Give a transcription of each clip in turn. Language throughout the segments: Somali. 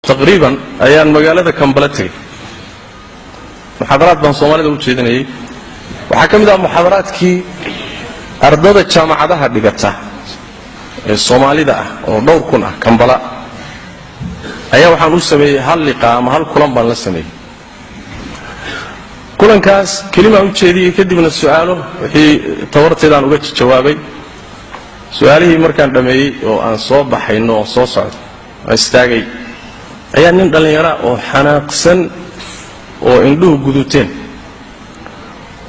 تقريبا أيام مقالة كمبلتي محاضرات بان صومالي دو جيدناي waxa kamida muxaadaraadkii ardada jaamacadaha dhigata ee Soomaalida ah oo dhowr kun ah Kambala ayaa waxaan u sameeyay hal liqaa ama hal kulan baan la sameeyay kulankaas kelima u jeediyay kadibna su'aalo wixii tawarteedaan uga jawaabay su'aalihii markaan dhameeyay oo aan soo baxayno oo soo socdo istaagay ayaa nin dhalinyaro oo xanaaqsan oo indhuhu guduteen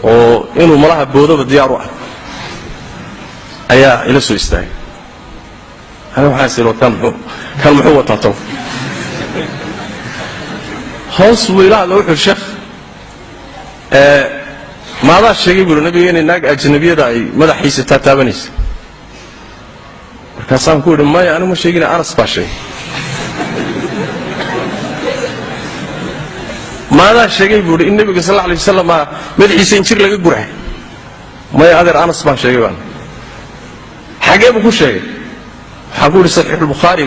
oo inuu malaha boodaba diyaar u ah ayaa ila soo istaagay ana waxa sii kan muxuu wataa taw hoos wiilaa wuxuu sheekh maada sheegay buu nabigeena naag ajnabiyada ay madaxiisa taabanaysa markaasaan ku yiri ma ana ma sheegina aras baa sheegay maada sheegay buu in nabiga sallallahu alayhi wasallam madaxiisa injir laga guray ma adeer anas baan sheegay baan xagee buu ku sheegay waxa ku sahih al-bukhari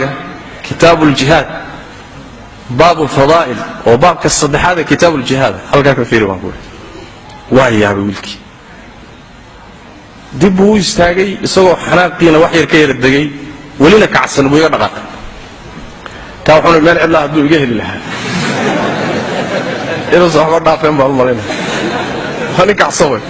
kitab al-jihad bab al-fadaa'il oo baabka saddexaad ee kitab al-jihad halka ka fiiri baan ku waayaa wiilki dib uu istaagay isagoo xanaaqina wax yar ka yar dagay walina kacsan buu iga dhaqaaqay taa wuxuu meel cidla haduu iga heli lahaa inuu soo dhaafeen baa u maleynaa hani kacsan way